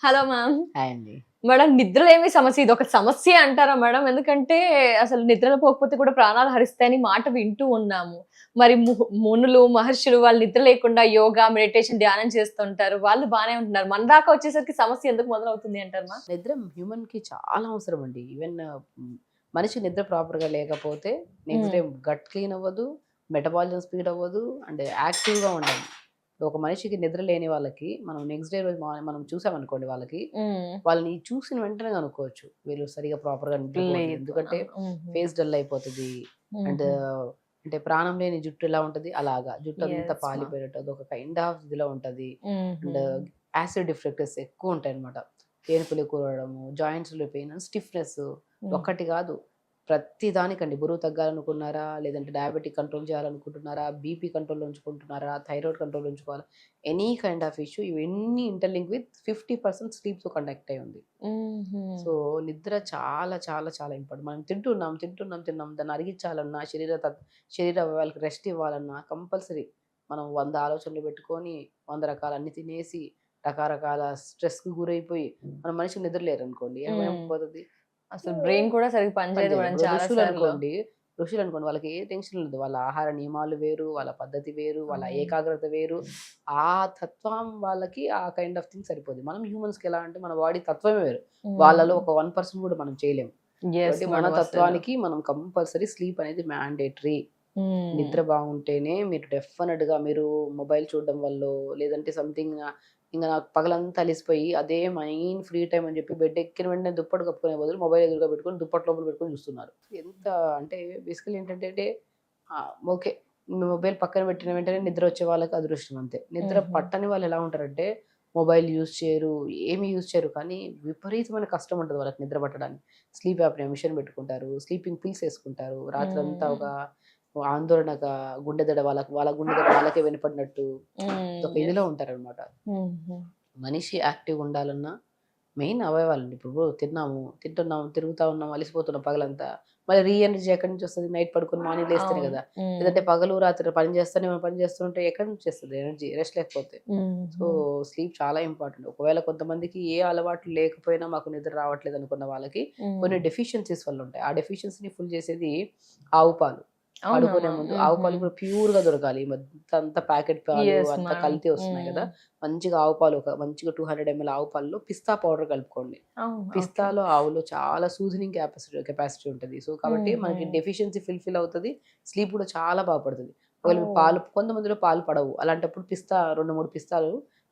Hello ma'am. Hi అండి. Madam నిద్రలేమి సమస్య ఇదొక సమస్యే అంటారా మేడం? ఎందుకంటే అసలు నిద్రలో పోకపోతే కూడా ప్రాణాలు హరిస్తాయని మాట వింటూ ఉన్నాము. మరి మునులు, మహర్షులు వాళ్ళు నిద్ర లేకుండా యోగా, మెడిటేషన్, ధ్యానం చేస్తుంటారు. వాళ్ళు బానే ఉంటున్నారు. మన దాకా వచ్చేసరికి సమస్య ఎందుకు మొదలవుతుంది అంటారు మా? నిద్ర హ్యూమన్‌కి చాలా అవసరం అండి. ఈవెన్ మనిషి నిద్ర ప్రాపర్‌గా లేకపోతే నెక్స్ట్ హ్మ్. డే గట్ క్లీన్ అవ్వదు, మెటబాలిజం స్పీడ్ అవ్వదు అండ్ యాక్టివ్‌గా ఉండాలి. ఒక మనిషికి నిద్ర లేని వాళ్ళకి మనం నెక్స్ట్ డే రోజు మనం చూసామనుకోండి వాళ్ళకి, హ్మ్. వాళ్ళని చూసిన వెంటనే కనుక్కోవచ్చు. వీళ్ళు సరిగ్గా ప్రాపర్‌గా నిద్రపోవట్లేదు. లేదు. ఎందుకంటే హుహు. ఫేస్ డల్ అయిపోతది. అండ్ హుహు. అంటే ప్రాణం లేని జుట్టు ఎలా ఉంటది అలాగా. జుట్టంతా యెస్ మ్యామ్. పాలిపోయినట్టు అదొక కైండ్ ఆఫ్ ఇదిలో ఉంటది. హుహు. అండ్ యాసిడ్ రిఫ్లెక్టర్స్ ఎక్కువుంటాయన్నమాట. తేన్పులు ఎక్కువ రావడము, జాయింట్స్‌లో పెయిన్, స్టిఫ్‌నెస్ హ్మ్. ఒక్కటి కాదు. ప్రతి దానికండి. బరువు తగ్గాలనుకున్నారా? లేదంటే డయాబెటిక్ కంట్రోల్ చేయాలనుకుంటున్నారా? బీపీ కంట్రోల్‌లో ఉంచుకుంటున్నారా? థైరాయిడ్ కంట్రోల్‌లో ఉంచుకోవాలా? ఎనీ కైండ్ ఆఫ్ ఇష్యూ ఇవన్నీ ఇంటర్‌లింక్ విత్ 50% స్లీప్‌తో కనెక్ట్ అయ్యి ఉంది. హుహు. సో, నిద్ర చాలా చాలా చాలా ఇంపార్టెంట్. మనం తింటున్నాం. దాన్ని అరిగించాలన్నా, శరీర అవయవాలకి రెస్ట్ ఇవ్వాలన్నా కంపల్సరీ మనం 100 ఆలోచనలు పెట్టుకొని, 100 రకాల అన్ని తినేసి, రకరకాల స్ట్రెస్‌కి గురైపోయి, మన మనిషి నిద్ర లేరనుకోండి హ్మ్. ఏమైపోతది? అసలు బ్రెయిన్ కూడా సరిగ్గా పని పనిచేయదు చేయదు. మేడం ఇప్పుడు చాలా సార్లు. ఋషులనుకోండి వాళ్ళకి ఏ టెన్షన్ ఉండదు. వాళ్ళ ఆహార నియమాలు వేరు, వాళ్ళ పద్ధతి వేరు, వాళ్ళ అవును. ఏకాగ్రత వేరు. ఆ తత్వం వాళ్ళకి ఆ కైండ్ ఆఫ్ థింగ్ సరిపోద్ది. మనం హ్యూమన్స్‌కి ఎలా అంటే మన బాడీ తత్వమే వేరు. వాళ్ళలో హ్మ్. ఒక 1% కూడా మనం చేయలేం. యెస్ కాబట్టి మన మేడం అసలు. తత్వానికి మనం కంపల్సరీ స్లీప్ అనేది మ్యాండేటరీ. హ్మ్. నిద్ర బాగుంటేనే మీరు డెఫినిట్‌గా మీరు మొబైల్ చూడడం వల్లో, లేదంటే సంథింగ్ ఇంగ నాకు పగలంతా అలిసిపోయి అదే మెయిన్ ఫ్రీ టైమ్ అని చెప్పి బెడ్ ఎక్కిన వెంటనే దుప్పటి కప్పుకునే బదులు మొబైల్ ఎదురుగా పెట్టుకొని దుప్పటి లోపల పెట్టుకొని చూస్తున్నారు. ఎంత అంటే బేసికల్లీ ఏంటంటే ఓకే. మొబైల్ పక్కన పెట్టిన వెంటనే నిద్ర వచ్చే వాళ్ళకి అదృష్టం అంతే. నిద్ర హుహు. పట్టని వాళ్ళు ఎలా ఉంటారంటే మొబైల్ యూజ్ చేయరు, ఏమి యూజ్ చేయరు. కానీ విపరీతమైన కష్టం ఉంటది వాళ్ళకి నిద్ర పట్టడానికి. స్లీప్ యాప్నియా మిషన్ పెట్టుకుంటారు. స్లీపింగ్ పిల్స్ ఏసుకుంటారు. రాత్రంతా ఒక హ్మ్. ఆందోళనగా గుండె దడ వాళ్ళ గుండె దడ వాళ్ళకే వినపడినట్టు హ్మ్. ఒక ఇదిలో యెస్. ఉంటారనమాట. హుహు. మనిషి యాక్టివ్‌గా ఉండాలన్నా మెయిన్ అవయవాలండి. ఇప్పుడు తింటున్నాము, తిరుగుతా ఉన్నాం, అలిసిపోతున్నాం పగలంతా. మళ్ళీ ఎనర్జీ ఎక్కడి నుంచి వస్తది? నైట్ పడుకొని మార్నింగ్ లేస్తేనే అవును. గదా! హ్మ్. లేదంటే పగలు, రాత్రి పని చేస్తుంటే ఎక్కడి నుంచి వస్తది ఎనర్జీ? రెస్ట్ లేకపోతే. సో, హుహు. స్లీప్ చాలా ఇంపార్టెంట్. ఒకవేళ కొంతమందికి ఏ అలవాట్లు లేకపోయినా మాకు నిద్ర రావట్లేదు అనుకున్న వాళ్ళకి హ్మ్. కొన్ని డెఫిషియన్సీస్ వల్ల ఉంటాయి. ఆ డెఫిషియన్సీని ఫుల్ చేసేది ఆవు పాలు. అవునా పడుకునే మ్యామ్? ముందు ఆవు హుహు. పాలు కూడా ప్యూర్‌గా దొరకాలి. ఈ మధ్య అంతా ప్యాకెట్ పాలు యెస్ అంతా మేడం. కల్తీ వస్తున్నాయి హ్మ్. గదా! మంచిగా ఆవు పాలు ఒక మంచిగా 200 ఎంఎల్ ఆవు పాలలో పిస్తా పౌడర్ కలుపుకోండి. అవును. ఓకే. పిస్తాలో, ఆవులో చాలా సూదనింగ్ కెపాసిటీ ఉంటది. సో, కాబట్టి హుహు. మనకి డెఫిషియన్సీ ఫుల్‌ఫిల్ అవుతది. స్లీప్ కూడా చాలా బాగా పడతది. ఒకవేళ మీకు ఓహ్! కొంతమందిలో పాలు పడవు. అలాంటప్పుడు 2, 3 పిస్తాలు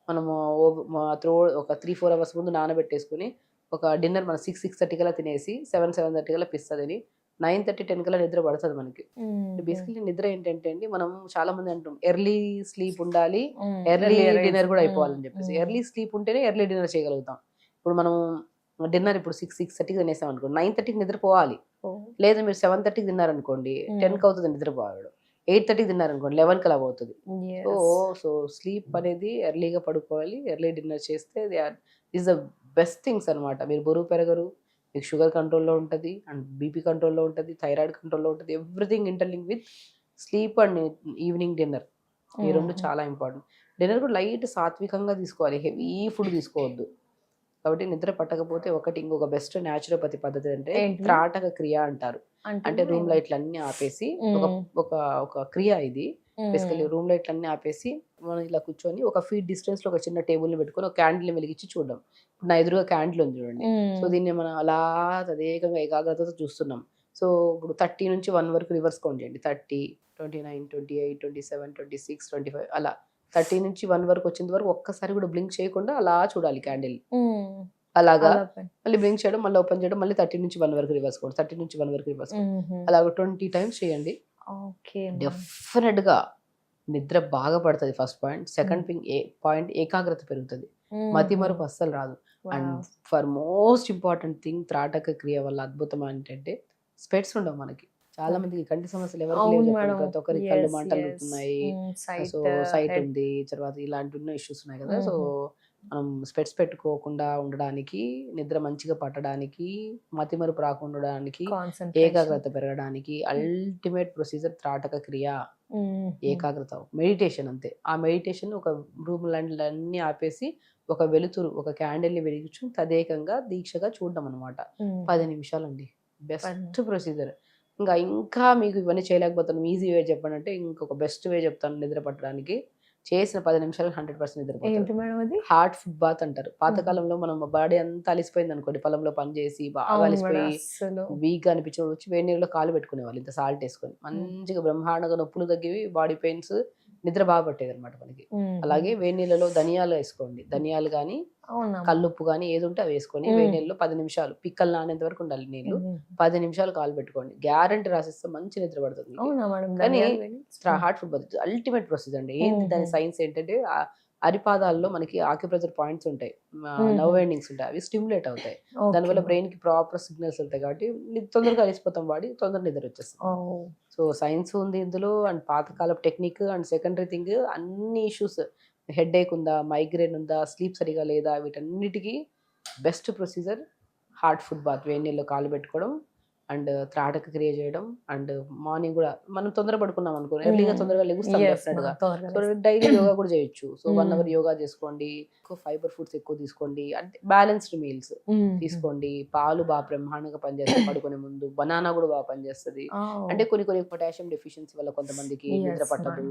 మనము ఓ మ త్రో ఒక 3, 4 అవర్స్ ముందు నానబెట్టేసుకొని, ఒక డిన్నర్ మనం 6, 6:30 కల్లా తినేసి 7, 7:30 కల్లా పిస్తా తిని 9:30, 10 కల్లా నిద్ర పడతది మనకి. హుహు. బేసికల్లీ నిద్ర ఏంటంటే అండి, మనం చాలామంది అంటాం ఎర్లీ స్లీప్ ఉండాలి. హ్మ్. Early early rise. డిన్నర్ గూడా హ్మ్. అయిపోవాలని జెప్పేసి. హ్మ్. ఎర్లీ స్లీప్ ఉంటేనే ఎర్లీ డిన్నర్ చేయగలుగుతాం. ఇప్పుడు మనం డిన్నర్ ఇప్పుడు 6, 6:30కి తినేసామనుకో 9:30కి నిద్రపోవాలి. ఓహ్! లేదు మీరు 7:30కి తిన్నారనుకోండి హ్మ్. 10కి అవుతది నిద్రపోవడం. 8:30కి తిన్నారనుకోండి 11కి అలా పోతది. So, yes. స్లీప్ అనేది ఎర్లీగా పడుకోవాలి. ఎర్లీ డిన్నర్ చేస్తే ఈస్ ద బెస్ట్ థింగ్స్ అనమాట. మీరు బరువు పెరగరు. మీకు షుగర్ కంట్రోల్‌లో ఉంటది. అండ్ బీపీ కంట్రోల్‌లో ఉంటది. థైరాయిడ్ కంట్రోల్‌లో ఉంటది. Everything interlink with sleep and evening dinner. ఈ 2 హుహు. చాలా ఇంపార్టెంట్. డిన్నర్ కూడా లైట్ సాత్వికంగా తీసుకోవాలి. హెవీ ఫుడ్ తీసుకోవద్దు. కాబట్టి నిద్ర పట్టకపోతే ఒకటి ఇంకొక బెస్ట్ న్యాచురోపతి పద్ధతి అంటే ఏంటి మ్యామ్? త్రాటక క్రియ అంటారు. అంటే అంటే మ్యామ్ రూమ్ ఏదో లైట్‌లన్నీ ఆపేసి ఒక హ్మ్. ఒక ఒక క్రియ ఇది. హ్మ్. బేసికల్లీ రూమ్ లైట్‌లన్నీ ఆపేసి మనం ఇలా కూర్చొని ఒక ఫీట్ డిస్టెన్స్‌లో ఒక చిన్న టేబుల్‌ని పెట్టుకొని ఒక క్యాండిల్‌ని వెలిగించి చూడడం. ఇప్పుడు నా ఎదురుగా క్యాండిల్ ఉంది చూడండి. సో, హ్మ్. దీన్ని మనం అలా తదేకంగా ఏకాగ్రతతో చూస్తున్నాం. సో, ఇప్పుడు 30 నుంచి 1 వరకు రివర్స్ కౌంట్ చేయండి. 30, 29, 28, 27, 26, 25 అలా 30 నుంచి 1 వరకు వచ్చేంత వరకు ఒక్కసారి కూడా బ్లింక్ చేయకుండా అలా చూడాలి క్యాండిల్. హ్మ్. అలాగా అలా పని. మళ్ళీ బ్లింక్ చేయడం, మళ్ళీ ఓపెన్ చేయడం, మళ్ళీ 30 నుంచి 1 వరకు రివర్స్ కౌంట్. 30 నుంచి 1 వరకు రివర్స్ కౌంట్. హుహు. అలాగ 20 టైమ్స్ చేయండి. Okay ma'am. డెఫినిట్‌గా నిద్ర బాగా పడతది ఫస్ట్ పాయింట్. హ్మ్. సెకండ్ పాయింట్ ఏకాగ్రత పెరుగుతది. హుహు. మతిమరుపు అస్సలు రాదు. And wow! For most important thing త్రాటక క్రియ వల్ల అద్భుతం ఏంటంటే స్పెట్స్ ఉండవు మనకి. చాలా ఓకే. మందికి కంటి సమస్యలు ఎవరికి లేవు అవును చెప్పండి. మేడం. ప్రతి ఒక్కరికి కళ్ళు యెస్. యెస్. మంటలుంటున్నాయి. Hmm. So, site, site head. ఉంది. తర్వాత ఇలాంటివెన్నో ఇష్యూస్ ఉన్నాయి కదా! సో, హుహు. మనం స్పెట్స్ పెట్టుకోకుండా ఉండడానికి, నిద్ర మంచిగా పట్టడానికి, మతిమరుపు రాకుండా ఉండడానికి, కాన్సంట్రేషన్. ఏకాగ్రత పెరగడానికి అల్టిమేట్ ప్రొసీజర్ త్రాటక క్రియ, ఏకాగ్రత, మెడిటేషన్ అంతే. ఆ మెడిటేషన్ ఒక రూములన్నీ ఆపేసి ఒక వెలుతురు, ఒక క్యాండిల్‌ని వెలిగించు తదేకంగా దీక్షగా చూడడం అన్నమాట. 10 నిమిషాలండి. Best procedure. ఇంకా మీకు ఇవన్నీ చేయలేకపోతున్నాం, ఈజీ వే చెప్పండంటే ఇంకొక బెస్ట్ వే చెప్తాను నిద్ర పట్టడానికి. చేసిన 10 నిమిషాలు 100% నిద్రపోతారు. ఏంటి మేడం అది? హార్ట్ ఫుట్ బాత్ అంటారు. పాతకాలంలో మనం బాడీ అంతా అలిసిపోయిందనుకోండి, పొలంలో పని చేసి బాగా అవును మేడం, అలిసిపోయి అస్సలు. వీక్‌గా అనిపించినప్పుడు వచ్చి వేడి నీళ్ళలో కాలు పెట్టుకునేవాళ్ళు ఇంత సాల్ట్ ఏసుకొని. మంచిగా బ్రహ్మాండంగా నొప్పులు తగ్గేవి, బాడీ పెయిన్స్, నిద్ర బాగా పట్టేదన్నమాట మనకి. అలాగే వేడి నీళ్ళలో ధనియాలు ఏసుకోండి. ధనియాలు గాని, అవునా? కల్లుప్పు గాని ఏదుంటే అవి ఏసుకొని వేడి నీళ్ళలో 10 నిమిషాలు పిక్కలు నానేంత వరకు ఉండాలి నీళ్ళు. 10 నిమిషాలు కాలు పెట్టుకోండి. గ్యారంటీ రాసిస్తే మంచి నిద్ర పడుతుంది మీకు. అవునా మేడం? కానీ ధనియాలు వేడి. Hot foot bath ultimate procedure అండి. ఏంటి దాని సైన్స్ ఏంటంటే అరిపాదాల్లో మనకి ఆక్యుప్రెషర్ పాయింట్స్ ఉంటాయి. నర్వ్ ఎండింగ్స్ ఉంటాయి. అవి స్టిమ్యులేట్ అవుతాయి. దానివల్ల బ్రెయిన్‌కి ప్రాపర్ సిగ్నల్స్ వెళ్తాయి కాబట్టి తొందరగా అలిసిపోతాం బాడీ, తొందరగా నిద్ర వచ్చేస్తుంది. సో సైన్స్ ఉంది ఇందులో, అండ్ పాతకాలపు టెక్నిక్, అండ్ సెకండరీ థింగ్ అన్ని ఇష్యూస్, హెడేక్ ఉందా, మైగ్రేన్ ఉందా, స్లీప్ సరిగా లేదా, వీటన్నిటికీ best procedure hot foot bath. వేడి నీళ్ళలో కాలు పెట్టుకోవడం అండ్ త్రాటక క్రియ చేయడం. అండ్ మార్నింగ్ కూడా మనం తొందర పడుకున్నాం అనుకో, ఎర్లీగా తొందరగా లెగుస్తాం డెఫినెట్‌గా. సో డైలీ యోగా కూడా చేయొచ్చు. సో 1 అవర్ యోగా చేసుకోండి. ఎక్కువ ఫైబర్ ఫుడ్స్ ఎక్కువ తీసుకోండి. అంటే బ్యాలెన్స్డ్ మీల్స్ తీసుకోండి. పాలు బాగా బ్రహ్మాండంగా పనిచేస్తాయి పడుకునే ముందు. బనానా కూడా బాగా పనిచేస్తది. అంటే కొన్ని పొటాషియం డెఫిషియన్సీ వల్ల కొంతమందికి నిద్ర పట్టదు.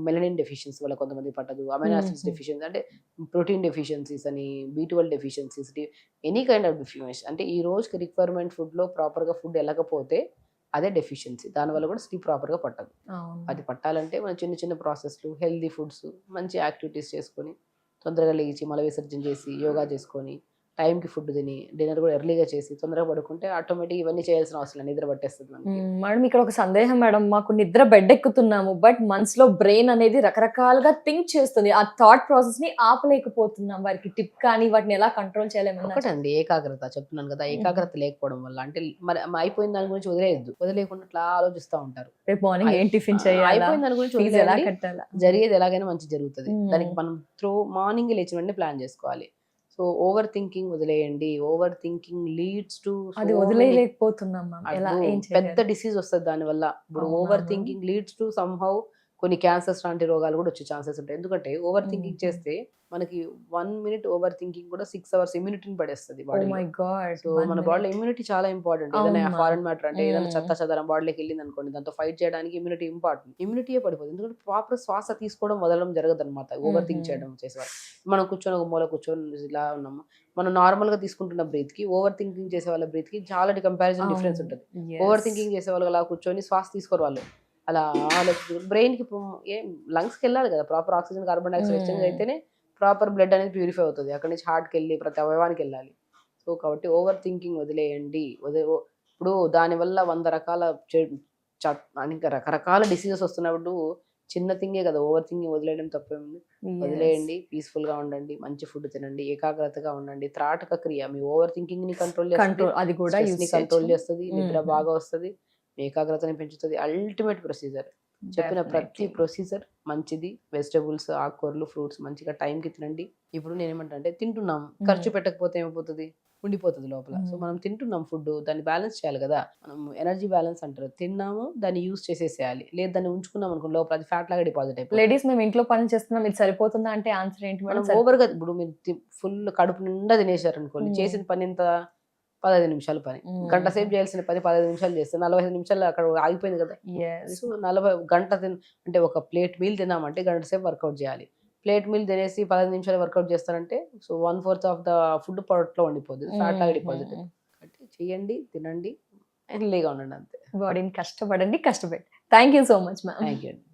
మెలనిన్ డెఫిషియన్సీ వల్ల కొంతమందికి పట్టదు. అమైనో యాసిడ్స్ డెఫిషియన్సీ అంటే ప్రోటీన్ డెఫిషియన్సీస్ అని, B12 deficiencies, any kind of deficiency అంటే ఈ రోజుకి రిక్వైర్మెంట్ ఫుడ్‌లో ప్రాపర్‌గా ఫుడ్ వెళ్ళకపోతే అదే డెఫిషియన్సీ. దానివల్ల కూడా స్లీప్ ప్రాపర్‌గా పట్టదు. అది పట్టాలంటే మనం చిన్న చిన్న ప్రాసెస్‌లు, హెల్తీ ఫుడ్స్, మంచి యాక్టివిటీస్ చేసుకొని, తొందరగా లేచి మల విసర్జన చేసి, యోగా చేసుకొని, టైంకి ఫుడ్ తిని, డిన్నర్ కూడా ఎర్లీగా చేసి తొందరగా పడుకుంటే ఆటోమేటిక్‌గా ఇవన్నీ చేయాల్సిన అవసరం లేదు. నిద్ర పట్టేస్తది మనకి. మేడం ఇక్కడ ఒక సందేహం మేడం. మాకు నిద్ర బెడ్ ఎక్కుతున్నాము. బట్ మనసులో బ్రెయిన్ అనేది రకరకాలుగా థింక్ చేస్తుంది. ఆ థాట్ ప్రాసెస్ ని ఆపలేకపోతున్నాం. వారికి టిప్ కానీ వాటిని ఎలా కంట్రోల్ చేయలేమన్నా? ఒకటండి ఏకాగ్రత చెప్తున్నాను కదా. ఏకాగ్రత లేకపోవడం వల్ల అంటే మరి అయిపోయిన దాని గురించి వదిలేయద్దు. వదిలేయకుండా అట్లా ఆలోచిస్తా ఉంటారు. రేపు మార్నింగ్ ఏం టిఫిన్ చేయాలా? అయిపోయిన దాని గురించి ఫీజు ఎలా వదిలేయండి. కట్టాలా? జరిగేది ఎలాగైనా మంచి జరుగుతుంది. దానికి మనం మార్నింగ్ లేచిన వెంటనే ప్లాన్ చేసుకోవాలి. సో ఓవర్ థింకింగ్ వదిలేయండి. ఓవర్ థింకింగ్ లీడ్స్ టు అది వదిలేయలేకపోతున్నాం మ్యామ్. ఎలా ఏం పెద్ద చేయాలి? డిసీజ్ వస్తుంది దాని వల్ల. ఇప్పుడు అవునా over ma'am? Thinking leads to somehow కొన్ని క్యాన్సర్స్ లాంటి రోగాలు కూడా వచ్చే ఛాన్సెస్ ఉంటాయి. ఎందుకంటే ఓవర్ థింకింగ్ చేస్తే మనకి 1 మినిట్ ఓవర్ థింకింగ్ కూడా 6 అవర్స్ ఇమ్యూనిటీని పడేస్తది ఓ బాడీలో. My God! సో 1 మన బాడీలో మినిట్. ఇమ్యూనిటీ చాలా ఇంపార్టెంట్. అవును ఏదైనా ma'am. ఫారెన్ మ్యాటర్ అంటే ఏదైనా చెత్త చెదారం బాడీలోకి వెళ్ళింది అనుకోండి, దాంతో ఫైట్ చేయడానికి ఇమ్యూనిటీ ఇంపార్టెంట్. ఇమ్యూనిటీయే పడిపోతుంది. ఎందుకంటే ప్రాపర్ శ్వాస తీసుకోవడం వదలడం జరగదన్నమాట ఓవర్ థింక్ చేయడం చేసేవాళ్ళు. మనం కూర్చొని ఒక మూల కూర్చొని ఇలా ఉన్నాము. మనం నార్మల్‌గా తీసుకుంటున్న బ్రీత్‌కి, ఓవర్ థింకింగ్ చేసే వాళ్ళ బ్రీత్‌కి చాలా కంపారిజన్ డిఫరెన్స్ ఉంటది. ఓవర్ థింకింగ్ చేసే వాళ్ళు అలా కూర్చొని శ్వాస తీసుకోరు వాళ్ళు. అలా బ్రెయిన్‌కి ఏం లంగ్స్‌కి వెళ్ళాలి కదా. Proper oxygen, carbon dioxide exchange అయితేనే ప్రాపర్ బ్లడ్ అనేది ప్యూరిఫై అవుతుంది. అక్కడి నుంచి హార్ట్‌కి వెళ్ళి ప్రతి అవయవానికి వెళ్ళాలి. సో కాబట్టి ఓవర్ థింకింగ్ వదిలేయండి. ఇప్పుడు దానివల్ల 100 రకాల ఇంకా రకరకాల డిసీజెస్ వస్తున్నప్పుడు చిన్న థింగే కదా. ఓవర్ థింకింగ్ వదిలేయడం తప్పేముంది. వదిలేయండి. పీస్‌ఫుల్‌గా ఉండండి. మంచి ఫుడ్ తినండి. ఏకాగ్రతగా ఉండండి. త్రాటక క్రియ మీ ఓవర్ థింకింగ్‌ని కంట్రోల్ చేస్తది. కంట్రోల్ అది కూడా యూజ్ స్ట్రెస్‌ని కంట్రోల్ చేస్తది. నిద్ర బాగా వస్తది. మీ ఏకాగ్రతని పెంచుతది. Ultimate procedure. చెప్పిన ప్రతి ప్రొసీజర్ మంచిది. వెజిటబుల్స్, ఆకుకూరలు, ఫ్రూట్స్ మంచిగా టైంకి తినండి. ఇప్పుడు నేనేమంటా అంటే తింటున్నాం, ఖర్చు పెట్టకపోతే ఏమైపోతుంది? ఉండిపోతుంది లోపల. సో మనం తింటున్నాం ఫుడ్, దాన్ని బ్యాలెన్స్ చేయాలి కదా. మనం ఎనర్జీ బ్యాలెన్స్ అంటారు. తిన్నాము దాన్ని యూజ్ చేసేసేయాలి. లేదు దాన్ని ఉంచుకున్నాం అనుకో లోపల అది ఫ్యాట్ లాగా డిపాజిట్ అయిపోతుంది. లేడీస్ మేము ఇంట్లో పని చేస్తున్నాం ఇది సరిపోతుందా అంటే ఆన్సర్ ఏంటి మనం మేడం? ఓవర్‌గా ఇప్పుడు మీరు ఫుల్ కడుపు నిండా తినేశారనుకోండి, చేసిన పని ఎంత 15 నిమిషాల పని. గంట సేపు చేయాల్సిన పని 15 నిమిషాలు చేస్తే 45 నిమిషాలు అక్కడ ఆగిపోయింది కదా. సో 40 గంట అంటే ఒక ప్లేట్ మీల్ తిన్నామంటే గంట సేపు వర్కౌట్ చేయాలి. ప్లేట్ మీల్ తినేసి 15 నిమిషాలు వర్కౌట్ చేస్తారంటే సో 1/4 ఆఫ్ ద ఫుడ్ పొట్టలో ఉండిపోతుంది. ఫ్యాట్ లాగా డిపాజిట్. కాబట్టి చేయండి, తినండి, హెల్తీగా ఉండండి అంతే. బాడీని కష్టపడండి, కష్టపెట్టి. Thank you so much ma'am. Thank you అండి.